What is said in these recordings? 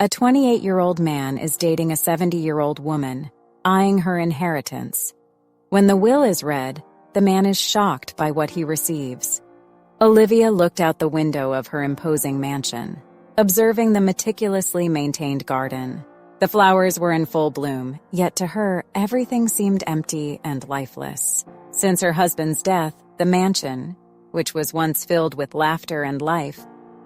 A 28-year-old man is dating a 70-year-old woman, eyeing her inheritance. When the will is read, the man is shocked by what he receives. Olivia looked out the window of her imposing mansion, observing the meticulously maintained garden. The flowers were in full bloom, yet to her, everything seemed empty and lifeless. Since her husband's death, the mansion, which was once filled with laughter and life,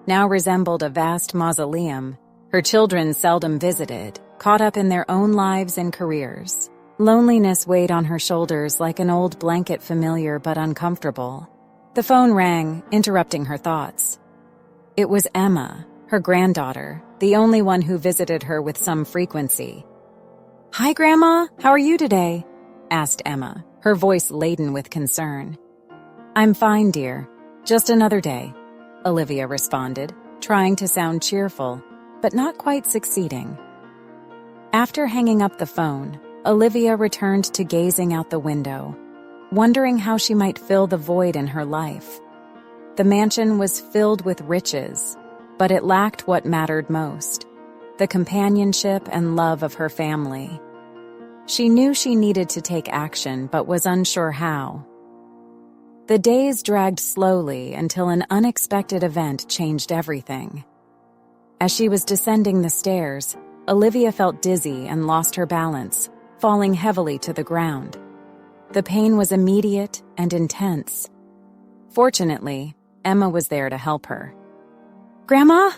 now resembled a vast mausoleum. Her children seldom visited, caught up in their own lives and careers. Loneliness weighed on her shoulders like an old blanket, familiar but uncomfortable. The phone rang, interrupting her thoughts. It was Emma, her granddaughter, the only one who visited her with some frequency. "Hi, Grandma. How are you today?" asked Emma, her voice laden with concern. "I'm fine, dear. Just another day," Olivia responded, trying to sound cheerful, but not quite succeeding. After hanging up the phone, Olivia returned to gazing out the window, wondering how she might fill the void in her life. The mansion was filled with riches, but it lacked what mattered most: the companionship and love of her family. She knew she needed to take action, but was unsure how. The days dragged slowly until an unexpected event changed everything. As she was descending the stairs, Olivia felt dizzy and lost her balance, falling heavily to the ground. The pain was immediate and intense. Fortunately, Emma was there to help her. "Grandma,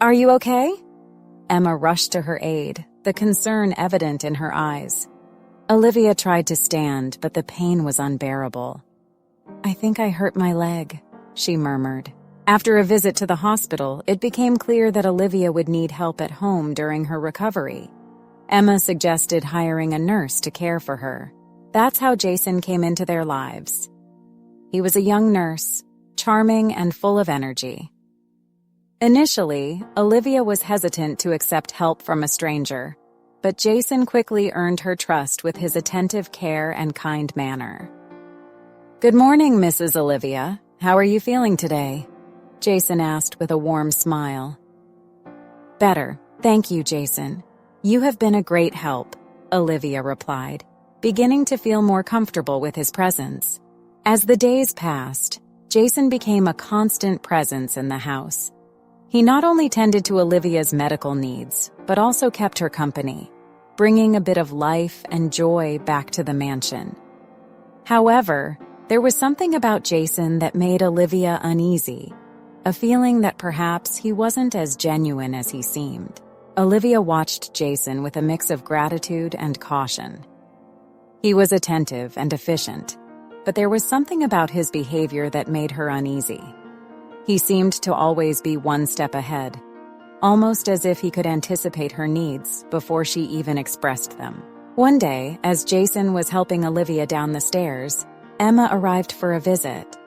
are you okay?" Emma rushed to her aid, the concern evident in her eyes. Olivia tried to stand, but the pain was unbearable. "I think I hurt my leg," she murmured. After a visit to the hospital, it became clear that Olivia would need help at home during her recovery. Emma suggested hiring a nurse to care for her. That's how Jason came into their lives. He was a young nurse, charming and full of energy. Initially, Olivia was hesitant to accept help from a stranger, but Jason quickly earned her trust with his attentive care and kind manner. "Good morning, Mrs. Olivia. How are you feeling today?" Jason asked with a warm smile. "Better, thank you, Jason. You have been a great help," Olivia replied, beginning to feel more comfortable with his presence. As the days passed, Jason became a constant presence in the house. He not only tended to Olivia's medical needs, but also kept her company, bringing a bit of life and joy back to the mansion. However, there was something about Jason that made Olivia uneasy, a feeling that perhaps he wasn't as genuine as he seemed. Olivia watched Jason with a mix of gratitude and caution. He was attentive and efficient, but there was something about his behavior that made her uneasy. He seemed to always be one step ahead, almost as if he could anticipate her needs before she even expressed them. One day, as Jason was helping Olivia down the stairs, Emma arrived for a visit.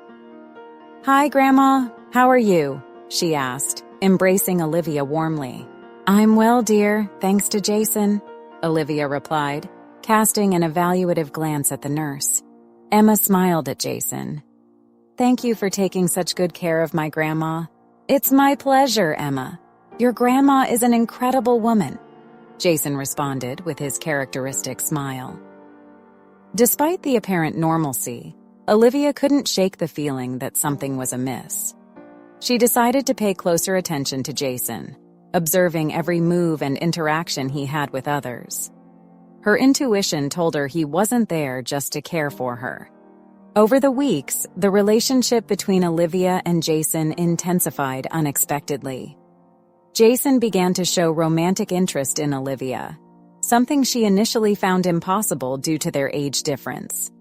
"Hi, Grandma. How are you?" she asked, embracing Olivia warmly. "I'm well, dear, thanks to Jason," Olivia replied, casting an evaluative glance at the nurse. Emma smiled at Jason. "Thank you for taking such good care of my grandma." "It's my pleasure, Emma. Your grandma is an incredible woman," Jason responded with his characteristic smile. Despite the apparent normalcy, Olivia couldn't shake the feeling that something was amiss. She decided to pay closer attention to Jason, observing every move and interaction he had with others. Her intuition told her he wasn't there just to care for her. Over the weeks, the relationship between Olivia and Jason intensified unexpectedly. Jason began to show romantic interest in Olivia, something she initially found impossible due to their age difference.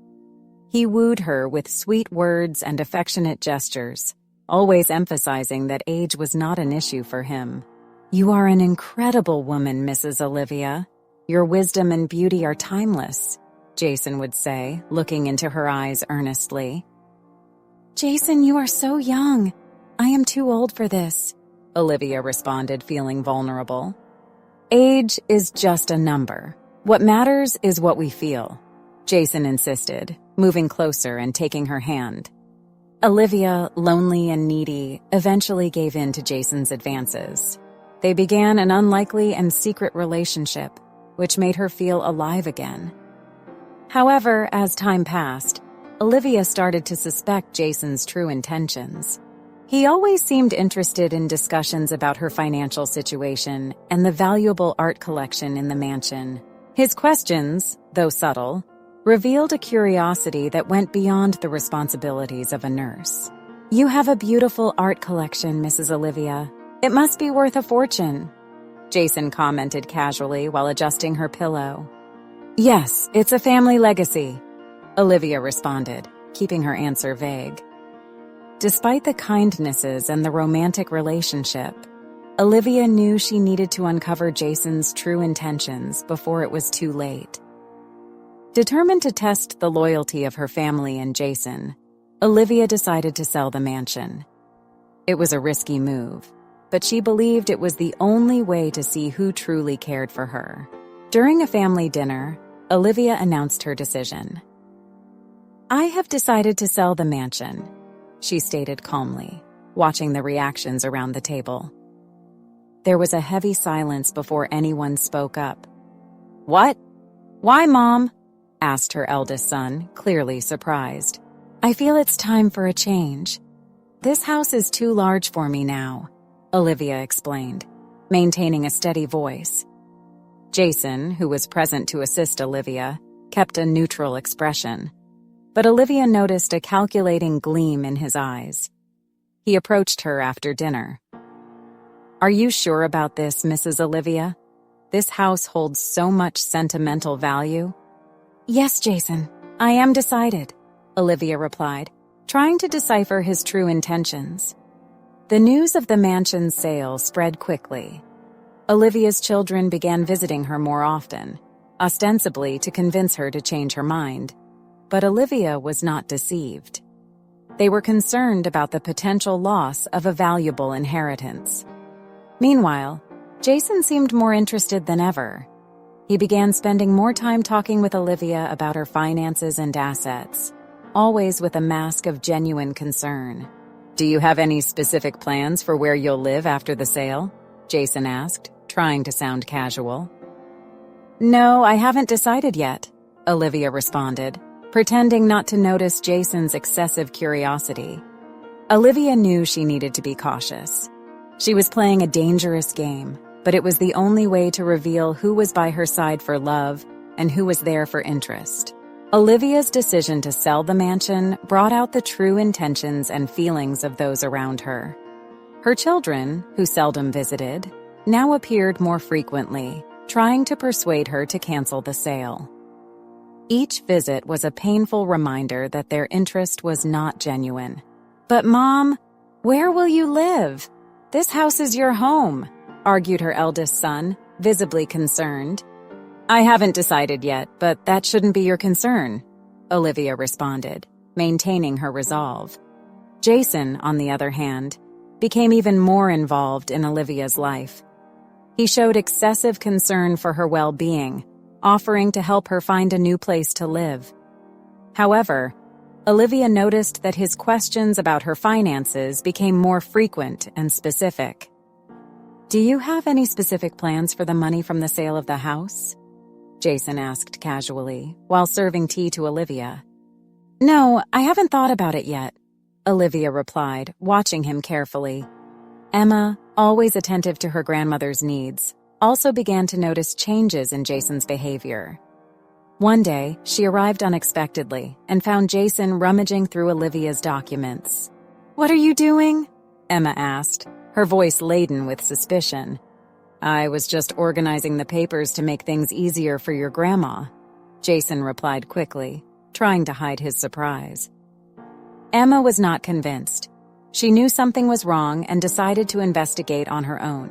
He wooed her with sweet words and affectionate gestures, always emphasizing that age was not an issue for him. "You are an incredible woman, Mrs. Olivia. Your wisdom and beauty are timeless," Jason would say, looking into her eyes earnestly. "Jason, you are so young. I am too old for this," Olivia responded, feeling vulnerable. "Age is just a number. What matters is what we feel," Jason insisted, moving closer and taking her hand. Olivia, lonely and needy, eventually gave in to Jason's advances. They began an unlikely and secret relationship, which made her feel alive again. However, as time passed, Olivia started to suspect Jason's true intentions. He always seemed interested in discussions about her financial situation and the valuable art collection in the mansion. His questions, though subtle, revealed a curiosity that went beyond the responsibilities of a nurse. "You have a beautiful art collection, Mrs. Olivia. It must be worth a fortune," Jason commented casually while adjusting her pillow. "Yes, it's a family legacy," Olivia responded, keeping her answer vague. Despite the kindnesses and the romantic relationship, Olivia knew she needed to uncover Jason's true intentions before it was too late. Determined to test the loyalty of her family and Jason, Olivia decided to sell the mansion. It was a risky move, but she believed it was the only way to see who truly cared for her. During a family dinner, Olivia announced her decision. "I have decided to sell the mansion," she stated calmly, watching the reactions around the table. There was a heavy silence before anyone spoke up. "What? Why, Mom?" asked her eldest son, clearly surprised. "I feel it's time for a change. This house is too large for me now," Olivia explained, maintaining a steady voice. Jason, who was present to assist Olivia, kept a neutral expression, but Olivia noticed a calculating gleam in his eyes. He approached her after dinner. "Are you sure about this, Mrs. Olivia? This house holds so much sentimental value." "Yes, Jason, I am decided," Olivia replied, trying to decipher his true intentions. The news of the mansion's sale spread quickly. Olivia's children began visiting her more often, ostensibly to convince her to change her mind. But Olivia was not deceived. They were concerned about the potential loss of a valuable inheritance. Meanwhile, Jason seemed more interested than ever. He began spending more time talking with Olivia about her finances and assets, always with a mask of genuine concern. "Do you have any specific plans for where you'll live after the sale?" Jason asked, trying to sound casual. "No, I haven't decided yet," Olivia responded, pretending not to notice Jason's excessive curiosity. Olivia knew she needed to be cautious. She was playing a dangerous game, but it was the only way to reveal who was by her side for love and who was there for interest. Olivia's decision to sell the mansion brought out the true intentions and feelings of those around her. Her children, who seldom visited, now appeared more frequently, trying to persuade her to cancel the sale. Each visit was a painful reminder that their interest was not genuine. "But Mom, where will you live? This house is your home," argued her eldest son, visibly concerned. "I haven't decided yet, but that shouldn't be your concern," Olivia responded, maintaining her resolve. Jason, on the other hand, became even more involved in Olivia's life. He showed excessive concern for her well-being, offering to help her find a new place to live. However, Olivia noticed that his questions about her finances became more frequent and specific. "Do you have any specific plans for the money from the sale of the house?" Jason asked casually, while serving tea to Olivia. "No, I haven't thought about it yet," Olivia replied, watching him carefully. Emma, always attentive to her grandmother's needs, also began to notice changes in Jason's behavior. One day, she arrived unexpectedly and found Jason rummaging through Olivia's documents. "What are you doing?" Emma asked, her voice laden with suspicion. "I was just organizing the papers to make things easier for your grandma," Jason replied quickly, trying to hide his surprise. Emma was not convinced. She knew something was wrong and decided to investigate on her own.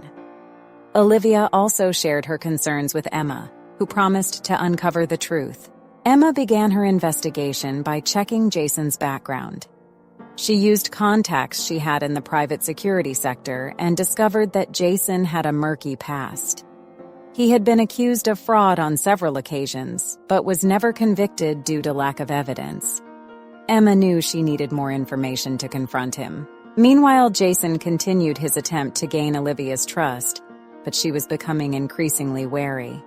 Olivia also shared her concerns with Emma, who promised to uncover the truth. Emma began her investigation by checking Jason's background. She used contacts she had in the private security sector and discovered that Jason had a murky past. He had been accused of fraud on several occasions, but was never convicted due to lack of evidence. Emma knew she needed more information to confront him. Meanwhile, Jason continued his attempt to gain Olivia's trust, but she was becoming increasingly wary.